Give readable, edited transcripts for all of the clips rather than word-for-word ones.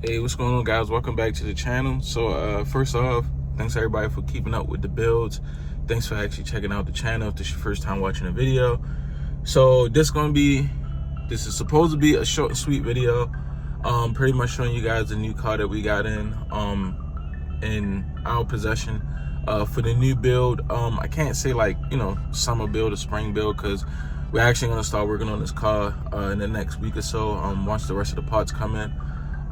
Hey, what's going on, guys? Welcome back to the channel. So first off, thanks everybody for keeping up with the builds. Thanks for actually checking out the channel if this is your first time watching a video. So this is supposed to be a short and sweet video, pretty much showing you guys the new car that we got in our possession for the new build. I can't say like, summer build or spring build, because we're actually going to start working on this car in the next week or so, once the rest of the parts come in.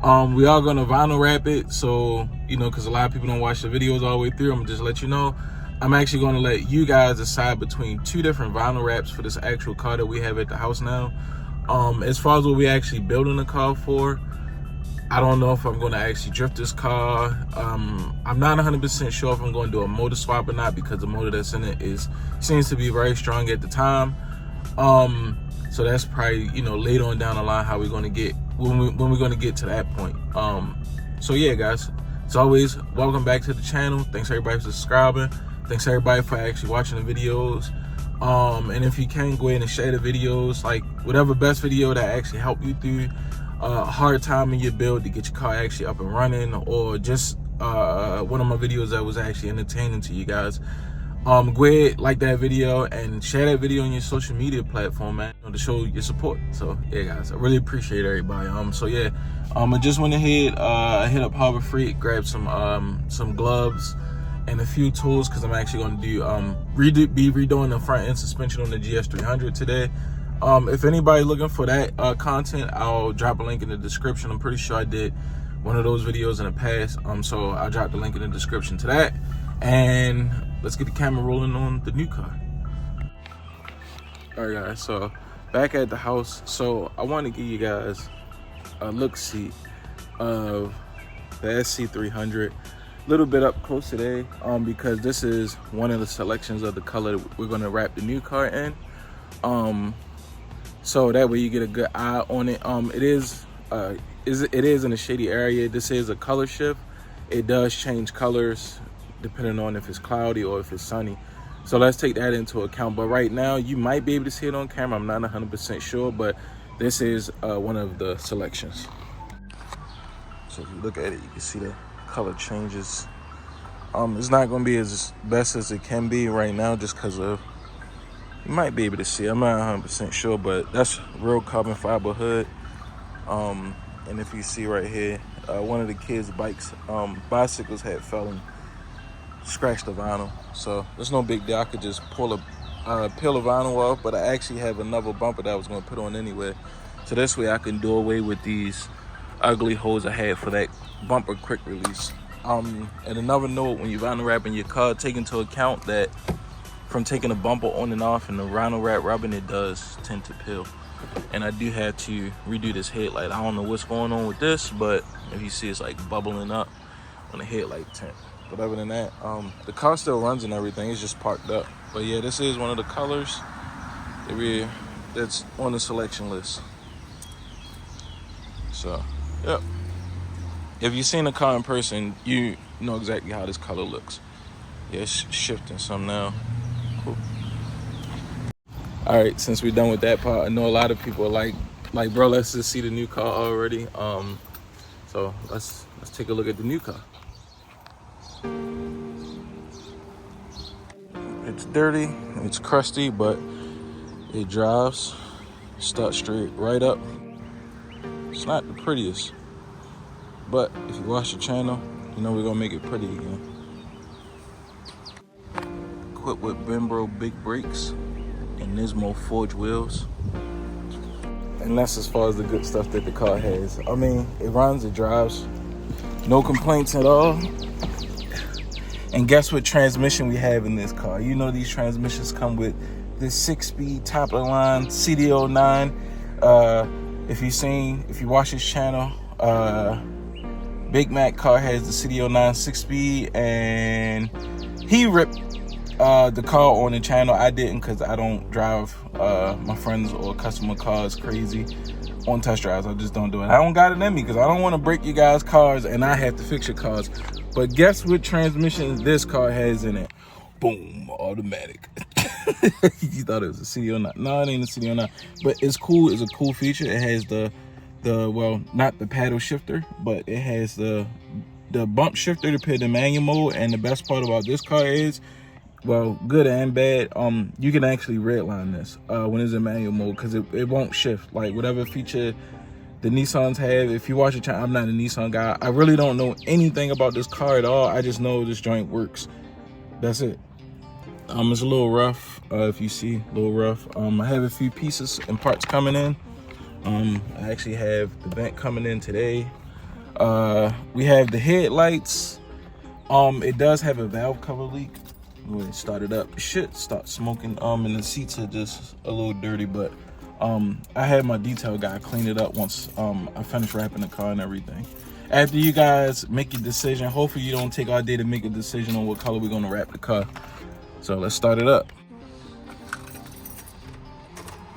We are going to vinyl wrap it, so because a lot of people don't watch the videos all the way through, I'm gonna just let you know I'm actually going to let you guys decide between two different vinyl wraps for this actual car that we have at the house now. As far as what we actually building the car for, I don't know if I'm going to actually drift this car. I'm not 100% sure if I'm going to do a motor swap or not, because the motor that's in it seems to be very strong at the time. So that's probably later on down the line how we're going to get when we're going to get to that point. So yeah, guys, as always, welcome back to the channel. Thanks everybody for subscribing. Thanks everybody for actually watching the videos. And if you can, go ahead and share the videos, like whatever best video that actually helped you through a hard time in your build to get your car actually up and running, or just one of my videos that was actually entertaining to you guys. Go ahead, like that video and share that video on your social media platform, man, to show your support. So yeah, guys, I really appreciate everybody. So yeah, I just went ahead, hit up Harbor Freight, grabbed some gloves and a few tools, because I'm actually going to be redoing the front end suspension on the GS300 today. If anybody looking for that content, I'll drop a link in the description. I'm pretty sure I did one of those videos in the past, so I'll drop the link in the description to that. And let's get the camera rolling on the new car. All right, guys, so back at the house. So I want to give you guys a look-see of the SC300, a little bit up close today, because this is one of the selections of the color that we're going to wrap the new car in. So that way you get a good eye on it. It is in a shady area. This is a color shift. It does change colors depending on if it's cloudy or if it's sunny. So let's take that into account. But right now, you might be able to see it on camera. I'm not 100% sure, but this is one of the selections. So if you look at it, you can see the color changes. It's not going to be as best as it can be right now, just because of, you might be able to see, I'm not 100% sure, but that's real carbon fiber hood. And if you see right here, one of the kids' bicycles had fell and scratched the vinyl. So there's no big deal. I could just peel the vinyl off, but I actually have another bumper that I was going to put on anyway. So this way I can do away with these ugly holes I had for that bumper quick release. And another note, when you're vinyl wrapping your car, take into account that from taking the bumper on and off and the vinyl wrap rubbing, it does tend to peel. And I do have to redo this headlight. I don't know what's going on with this, but if you see, it's like bubbling up on the headlight tint. But other than that, the car still runs and everything. It's just parked up. But yeah, this is one of the colors that's on the selection list. So, yep. If you've seen the car in person, you know exactly how this color looks. Yeah, it's shifting some now. Cool. All right, since we're done with that part, I know a lot of people are like, bro, let's just see the new car already. So let's take a look at the new car. It's dirty, it's crusty, but it drives, starts straight right up. It's not the prettiest, but if you watch the channel, you know we're gonna make it pretty again. Equipped with Bembro big brakes and Nismo forged wheels. And that's as far as the good stuff that the car has. I mean, it runs, it drives, no complaints at all. And guess what transmission we have in this car? You know these transmissions come with this 6-speed top of the line CD09. If you watch this channel, Big Mac car has the CD09 6-speed, and he ripped the car on the channel. I didn't, because I don't drive my friends or customer cars crazy on test drives. I just don't do it. I don't got it in me, because I don't want to break you guys' cars and I have to fix your cars. But guess what transmission this car has in it? Boom, automatic. You thought it was a CD09. No, it ain't a CD09. But it's cool. It's a cool feature. It has the well, not the paddle shifter, but it has the bump shifter to put in manual mode. And the best part about this car is, well, good and bad, you can actually redline this when it's in manual mode, because it won't shift. Like whatever feature the Nissans have, if you watch the channel, I'm not a Nissan guy, I really don't know anything about this car at all. I just know this joint works. That's it. It's a little rough, if you see, a little rough. I have a few pieces and parts coming in. I actually have the vent coming in today. We have the headlights. It does have a valve cover leak. When it started up, it should start smoking. And the seats are just a little dirty, but I had my detail guy clean it up once I finished wrapping the car and everything. After you guys make your decision, hopefully you don't take all day to make a decision on what color we're gonna wrap the car. So let's start it up.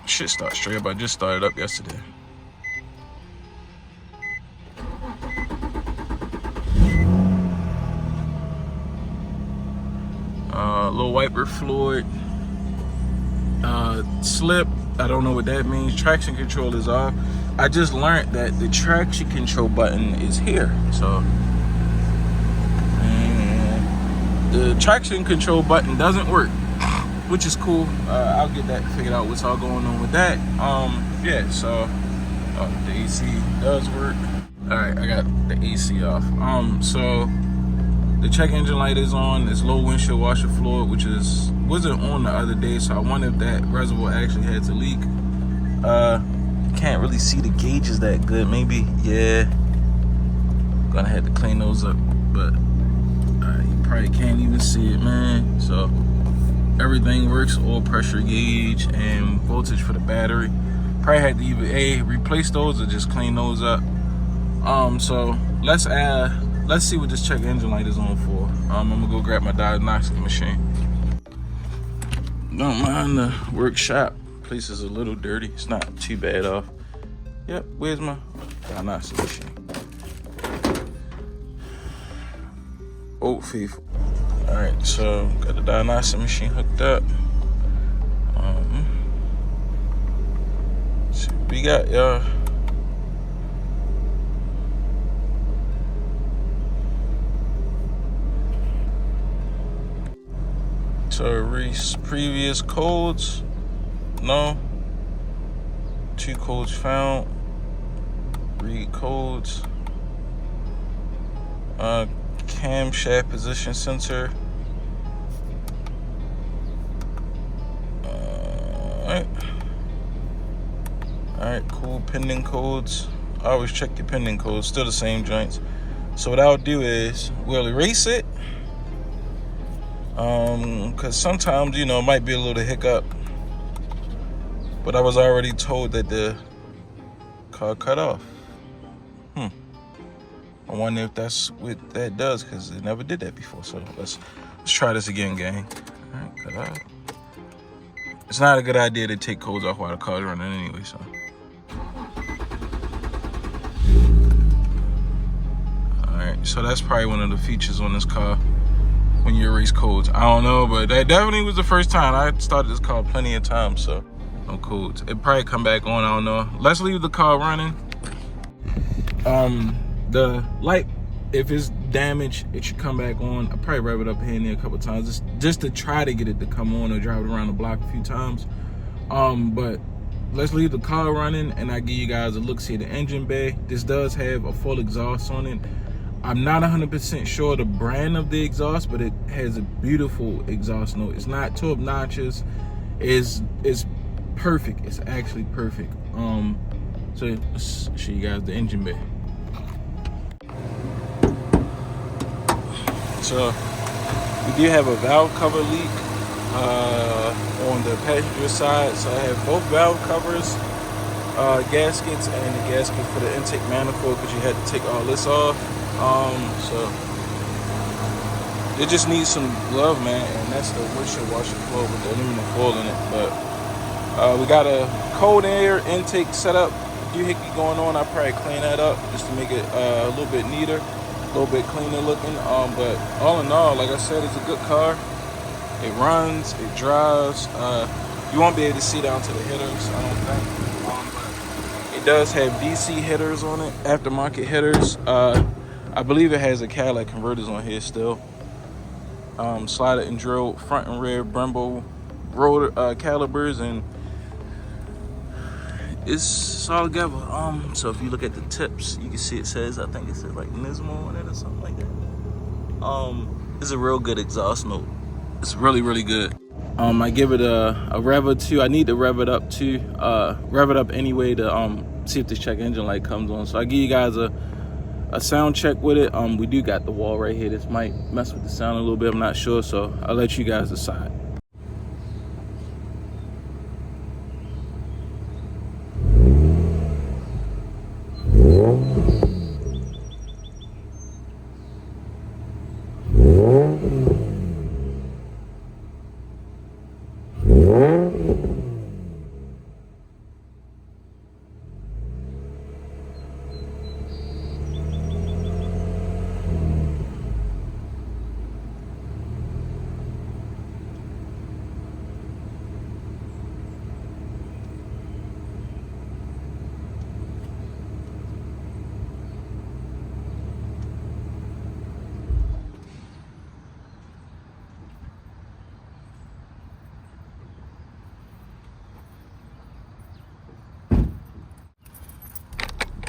Shit start straight up. I just started up yesterday. Little wiper fluid, slip. I don't know what that means. Traction control is off. I just learned that the traction control button is here. So, and the traction control button doesn't work, which is cool. I'll get that figured out. What's all going on with that? Yeah. So, the AC does work. All right, I got the AC off. So. The check engine light is on. It's low windshield washer fluid, which wasn't on the other day, so I wonder if that reservoir actually had to leak. Can't really see the gauges that good. Maybe, yeah. Gonna have to clean those up, but you probably can't even see it, man. So everything works. Oil pressure gauge and voltage for the battery. Probably had to either replace those or just clean those up. So let's see what this check engine light is on for. I'm gonna go grab my diagnostic machine. Don't mind the workshop. Place is a little dirty. It's not too bad off. Yep, where's my diagnostic machine? Old Faithful. All right, so got the diagnostic machine hooked up. See what we got, y'all. So erase previous codes. No. 2 codes found. Read codes. Camshaft position sensor. Alright, cool. Pending codes. I always check your pending codes. Still the same joints. So what I'll do is we'll erase it. Because sometimes, you know, it might be a little hiccup, but I was already told that the car cut off. I wonder if that's what that does, because it never did that before. So let's try this again, gang. All right, cut out. It's not a good idea to take codes off while the car's running anyway, so. All right, so that's probably one of the features on this car. When you erase codes, I don't know, but that definitely was the first time. I started this car plenty of times, so no codes. It probably come back on, I don't know. Let's leave the car running. The light, if it's damaged, it should come back on. I probably rev it up here and there a couple times just to try to get it to come on, or drive it around the block a few times. But let's leave the car running and I give you guys a look-see at the engine bay. This does have a full exhaust on it. I'm not 100% sure the brand of the exhaust, but it has a beautiful exhaust note. It's not too obnoxious. It's perfect. It's actually perfect. So let's show you guys the engine bay. So we do have a valve cover leak on the passenger side. So I have both valve covers, gaskets, and the gasket for the intake manifold, because you had to take all this off. So it just needs some love, man, and that's the windshield washer fluid with the aluminum foil in it. But we got a cold air intake setup, doohickey going on. I probably clean that up just to make it a little bit neater, a little bit cleaner looking. But all in all, like I said, it's a good car. It runs, it drives. You won't be able to see down to the headers, I don't think. But It does have DC headers on it, aftermarket headers. I believe it has a Cadillac converters on here still. Slotted and drilled front and rear Brembo rotor calipers, and it's all together. So if you look at the tips, you can see it says, I think it says like Nismo on it or something like that. It's a real good exhaust note. It's really, really good. I give it a rev or two. I need to rev it up too. Rev it up anyway to see if this check engine light comes on. So I give you guys a sound check with it. We do got the wall right here. This might mess with the sound a little bit, I'm not sure, so I'll let you guys decide.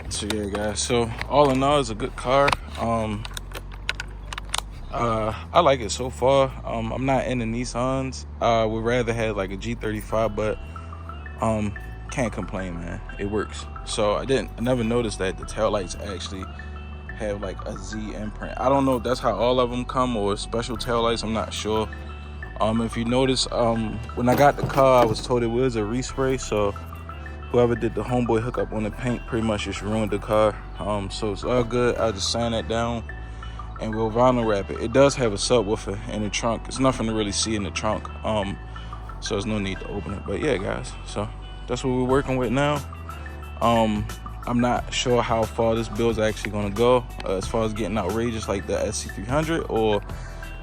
So yeah, guys, so all in all, it's a good car. I like it so far. I'm not into Nissans. Would rather have like a G35, but can't complain, man. It works. So I never noticed that the taillights actually have like a Z imprint. I don't know if that's how all of them come or special taillights. I'm not sure. If you notice, when I got the car, I was told it was a respray. So whoever did the homeboy hookup on the paint pretty much just ruined the car. So it's all good. I'll just sand that down and we'll vinyl wrap it. It does have a subwoofer in the trunk. It's nothing to really see in the trunk. So there's no need to open it. But yeah, guys, so that's what we're working with now. I'm not sure how far this build's actually gonna go as far as getting outrageous like the SC300 or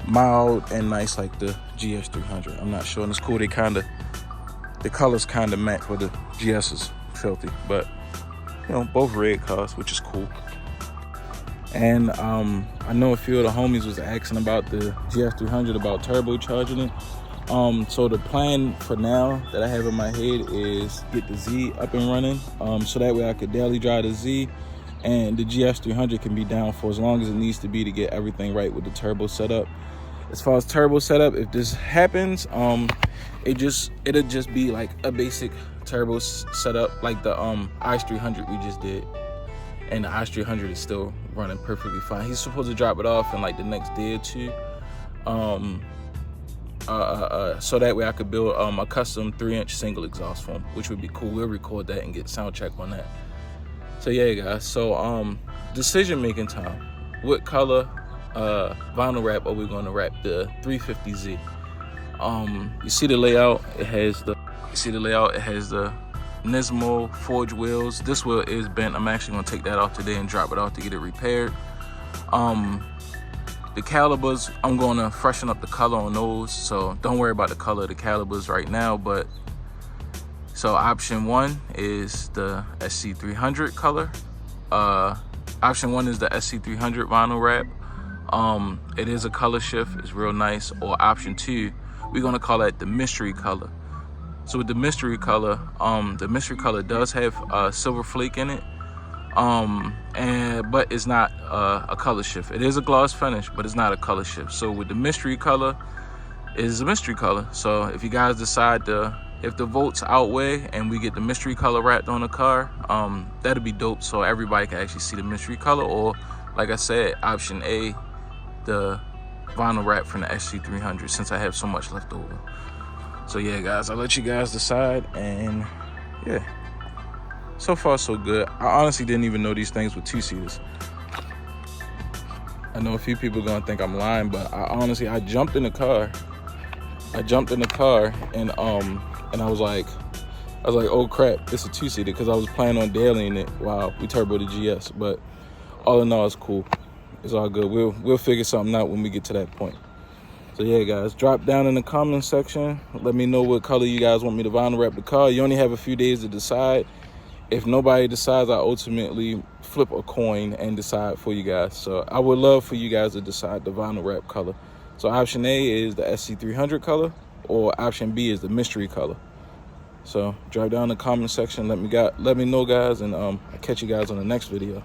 mild and nice like the GS300. I'm not sure, and it's cool. The colors kind of match, but the GS is filthy. But you know, both red cars, which is cool. And I know a few of the homies was asking about the GS300 about turbocharging it. So the plan for now that I have in my head is get the Z up and running, so that way I could daily drive the Z, and the GS300 can be down for as long as it needs to be to get everything right with the turbo setup. As far as turbo setup, if this happens, it'll just be like a basic turbo setup like the ICE300 we just did, and the ICE300 is still running perfectly fine. He's supposed to drop it off in like the next day or two, so that way I could build a custom 3-inch single exhaust for him, which would be cool. We'll record that and get sound check on that. So yeah, guys, so decision making time. What color vinyl wrap are we going to wrap the 350Z? You see the layout, it has the Nismo forged wheels. This wheel is bent. I'm actually going to take that off today and drop it off to get it repaired. The calibers, I'm going to freshen up the color on those, so don't worry about the color of the calibers right now. But so option 1 is the SC300 color. Option 1 is the SC300 vinyl wrap. It is a color shift, it's real nice. Or option 2, we're gonna call that the mystery color. So with the mystery color does have silver flake in it, but it's not a color shift. It is a gloss finish, but it's not a color shift. So with the mystery color, is a mystery color. So if you guys decide if the votes outweigh and we get the mystery color wrapped on the car, that'd be dope, so everybody can actually see the mystery color. Or like I said, option A, the vinyl wrap from the SC300, since I have so much left over. So yeah, guys, I'll let you guys decide. And yeah, so far so good. I honestly didn't even know these things were 2-seaters. I know a few people are gonna think I'm lying, but I jumped in the car and I was like, oh crap, it's a 2-seater, because I was planning on dailying it while we turbo the GS. But all in all, it's cool. It's all good. We'll figure something out when we get to that point. So yeah, guys, drop down in the comment section. Let me know what color you guys want me to vinyl wrap the car. You only have a few days to decide. if nobody decides, I ultimately flip a coin and decide for you guys. So I would love for you guys to decide the vinyl wrap color. So option A is the SC300 color, or option B is the mystery color. So drop down in the comment section, let me know, guys, and I'll catch you guys on the next video.